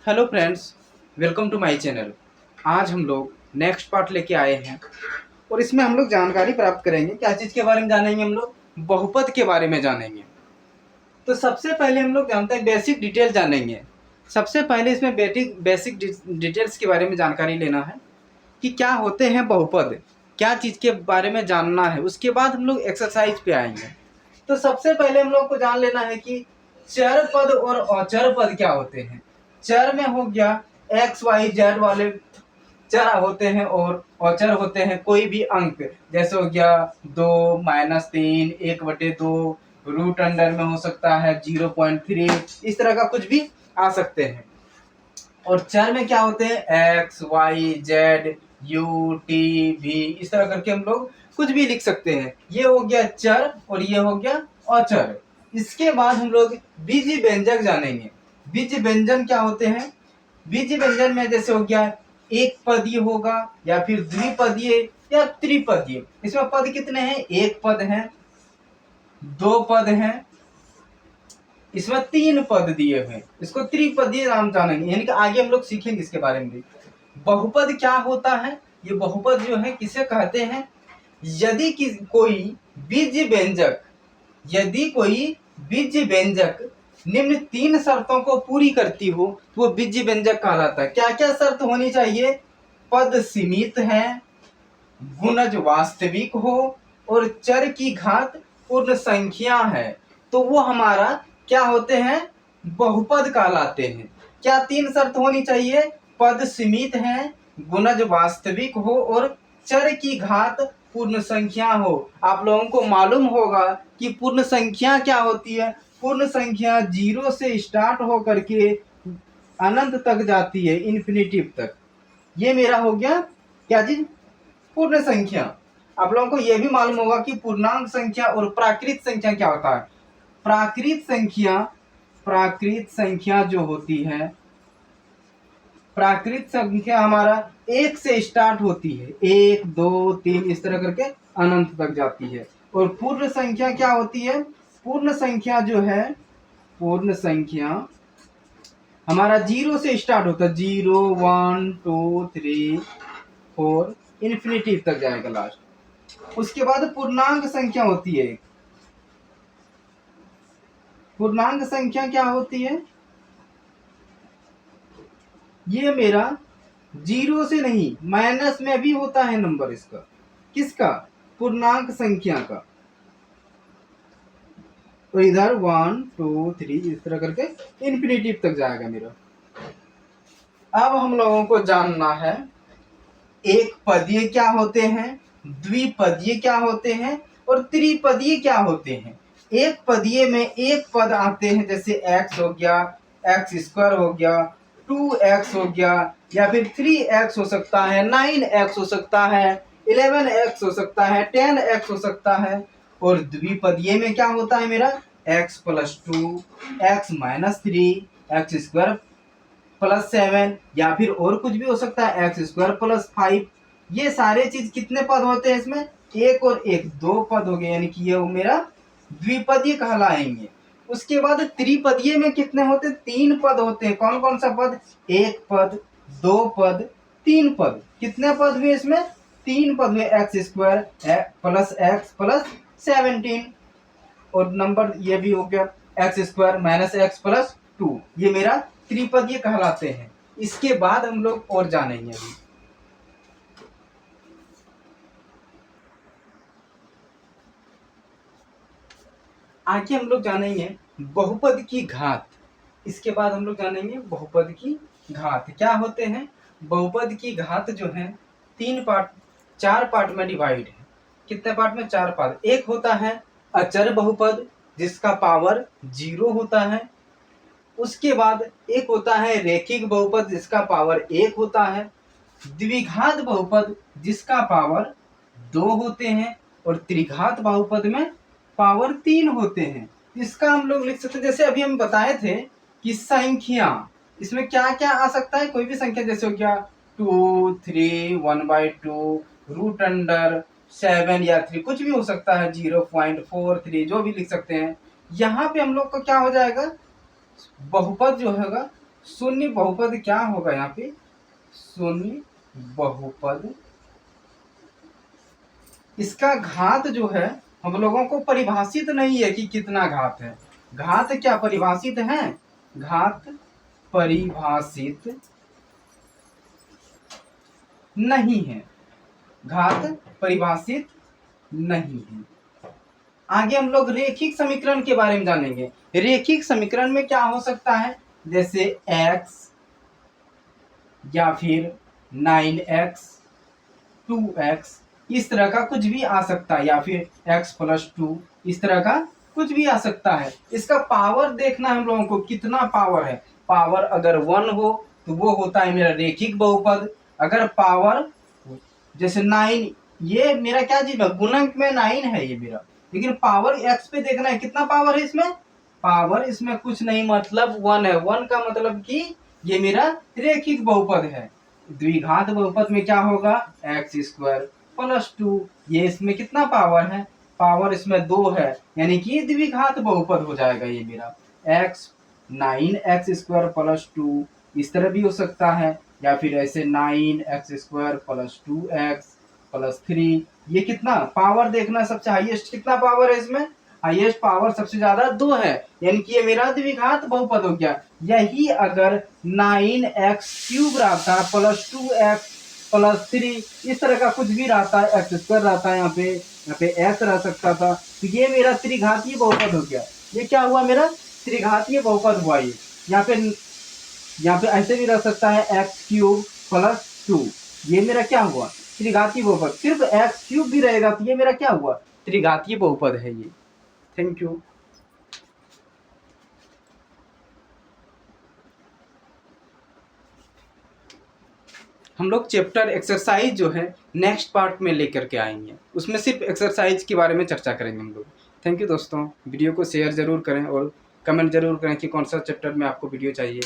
Hello friends, welcome to my channel. आज हम लोग नेक्स्ट पार्ट लेके आए हैं और इसमें हम लोग जानकारी प्राप्त करेंगे। क्या चीज़ के बारे में जानेंगे? हम लोग बहुपद के बारे में जानेंगे। तो सबसे पहले हम लोग जानते हैं बेसिक डिटेल जानेंगे। सबसे पहले इसमें बेसिक डिटेल्स के बारे में जानकारी लेना है कि क्या होते हैं बहुपद, क्या चीज़ के बारे में जानना है। उसके बाद हम लोग एक्सरसाइज पे आएंगे। तो सबसे पहले हम लोग को जान लेना है कि चर पद और अचर पद क्या होते हैं। चर में हो गया एक्स वाई जेड वाले चर होते हैं और अचर होते हैं कोई भी अंक, जैसे हो गया 2 - 3 1/2 रूट अंडर में हो सकता है 0.3, इस तरह का कुछ भी आ सकते हैं। और चर में क्या होते हैं X Y Z U T V, इस तरह करके हम लोग कुछ भी लिख सकते हैं। ये हो गया चर और ये हो गया अचर। इसके बाद हम लोग बीज व्यंजक जानेंगे। बीज व्यंजन क्या होते हैं? बीज व्यंजन में जैसे हो गया एक पदीय होगा या फिर द्विपदीय या त्रिपदीय। इसमें पद कितने हैं? एक पद है, दो पद हैं, इसमें 3 पद दिए हुए, इसको त्रिपदीय नाम जानेंगे। यानी कि आगे हम लोग सीखेंगे इसके बारे में भी। बहुपद क्या होता है? ये बहुपद जो है किसे कहते हैं? यदि कोई बीज व्यंजक यदि कोई बीज व्यंजक निम्न 3 शर्तों को पूरी करती हो तो वो बीज व्यंजक कहलाता है। क्या क्या शर्त होनी चाहिए? पद सीमित है, गुणज वास्तविक हो और चर की घात पूर्ण संख्या है, तो वो हमारा क्या होते हैं? बहुपद कहलाते हैं। क्या 3 शर्त होनी चाहिए? पद सीमित है, गुणज वास्तविक हो और चर की घात पूर्ण संख्या हो। आप लोगों को मालूम होगा कि पूर्ण संख्या क्या होती है। पूर्ण संख्या 0 से स्टार्ट हो करके अनंत तक जाती है, इन्फिनिटिव तक। ये मेरा हो गया क्या चीज? पूर्ण संख्या। आप लोगों को यह भी मालूम होगा कि पूर्णांक संख्या और प्राकृत संख्या क्या होता है। प्राकृत संख्या जो होती है, प्राकृत संख्या हमारा 1 से स्टार्ट होती है, 1 2 3 इस तरह करके अनंत तक जाती है। और पूर्ण संख्या क्या होती है? पूर्ण संख्या जो है, पूर्ण संख्या हमारा 0 से स्टार्ट होता है, 0 1 2 3 4 इन्फिनिटिव तक जाएगा लास्ट। उसके बाद पूर्णांक संख्या होती है। पूर्णांक संख्या क्या होती है? ये मेरा 0 से नहीं, माइनस में भी होता है नंबर इसका। किसका? पूर्णांक संख्या का। तो इधर 1 2 3 इस तरह करके इन्फिनिटिव तक जाएगा मेरा। अब हम लोगों को जानना है एक पदीय क्या होते हैं, द्विपदीय क्या होते हैं और त्रिपदीय क्या होते हैं। एक पदीय में एक पद आते हैं, जैसे x हो गया, x² हो गया, 2x हो गया, या फिर 3x हो सकता है, 9x हो सकता है, 11x हो सकता है, 10x हो सकता है। और द्विपदीय में क्या होता है मेरा? x+2 x-3 x² +7, या फिर और कुछ भी हो सकता है, x² +5। ये सारे चीज कितने पद होते हैं इसमें? एक और एक, 2 पद हो गए, यानी कि ये मेरा द्विपदीय कहलाएंगे। उसके बाद त्रिपदीय में कितने होते? 3 पद होते हैं। कौन कौन सा पद? 1 पद, 2 पद, 3 पद। कितने पद हुए इसमें? 3 पद हुए, x² +x +17। और नंबर ये भी हो गया x² - x+2। ये मेरा त्रिपदीय कहलाते हैं। इसके बाद हम लोग और जानेंगे। अभी आगे हम लोग जानेंगे बहुपद की घात। इसके बाद हम लोग जानेंगे बहुपद की घात क्या होते हैं। बहुपद की घात जो है 4 पार्ट में डिवाइड है। कितने पार्ट में? 4 पार्ट। एक होता है अचर बहुपद जिसका पावर 0 होता है। उसके बाद एक होता है रेखिक बहुपद जिसका पावर 1 होता है। द्विघात बहुपद जिसका पावर 2 होते हैं। और त्रिघात बहुपद में पावर 3 होते हैं। इसका हम लोग लिख सकते हैं, जैसे अभी हम बताए थे कि संख्या, इसमें क्या क्या आ सकता है? कोई भी संख्या, जैसे हो गया 2 3 1/2 रूट अंडर 7 या 3, कुछ भी हो सकता है, 0.43, जो भी लिख सकते हैं। यहाँ पे हम लोग को क्या हो जाएगा? बहुपद जो होगा शून्य बहुपद क्या होगा यहाँ पे, शून्य बहुपद, इसका घात जो है हम लोगों को परिभाषित नहीं है कि कितना घात है। घात क्या परिभाषित है, घात परिभाषित नहीं है, घात परिभाषित नहीं है। आगे हम लोग रेखिक समीकरण के बारे में जानेंगे। रेखिक समीकरण में क्या हो सकता है, जैसे x या फिर 9x 2x, इस तरह का कुछ भी आ सकता है, या फिर x + 2, इस तरह का कुछ भी आ सकता है। इसका पावर देखना है हम लोगों को, कितना पावर है। पावर अगर 1 हो तो वो होता है मेरा रेखिक बहुपद। अगर पावर जैसे 9, ये मेरा क्या चीज है, गुणक में 9 है ये मेरा, लेकिन पावर x पे देखना है कितना पावर है इसमें। पावर इसमें कुछ नहीं, मतलब 1 है। 1 का मतलब कि ये मेरा रेखिक बहुपद है। द्विघात बहुपद में क्या होगा, x² + 2, ये इसमें कितना पावर है, पावर इसमें 2 है, यानी कि द्विघात बहुपद हो जाएगा ये मेरा। x 9x² + 2 इस तरह भी हो सकता है, या फिर ऐसे 9x² + 2x + 3, ये कितना पावर देखना, सबसे हाईएस्ट कितना पावर है इसमें, हाईएस्ट पावर सबसे ज्यादा 2 है, यानी कि ये मेरा द्विघात बहुपद हो गया। यही अगर 9x³ रहता + 2x + 3, इस तरह का कुछ भी रहता है, x² रहता है, यहाँ पे s रह सकता था, तो ये मेरा त्रिघातीय बहुपद हो गया। ये क्या हुआ, मेरा त्रिघातीय बहुपद हुआ। ये यहाँ पे ऐसे भी रह सकता है x³ + 2, ये मेरा क्या हुआ, त्रिघातीय बहुपद। सिर्फ x³ भी रहेगा तो ये मेरा क्या हुआ, त्रिघातीय बहुपद है ये। Thank you. हम लोग चैप्टर एक्सरसाइज जो है नेक्स्ट पार्ट में लेकर के आएंगे, उसमें सिर्फ एक्सरसाइज के बारे में चर्चा करेंगे हम लोग। थैंक यू दोस्तों, वीडियो को शेयर ज़रूर करें और कमेंट ज़रूर करें कि कौन सा चैप्टर में आपको वीडियो चाहिए।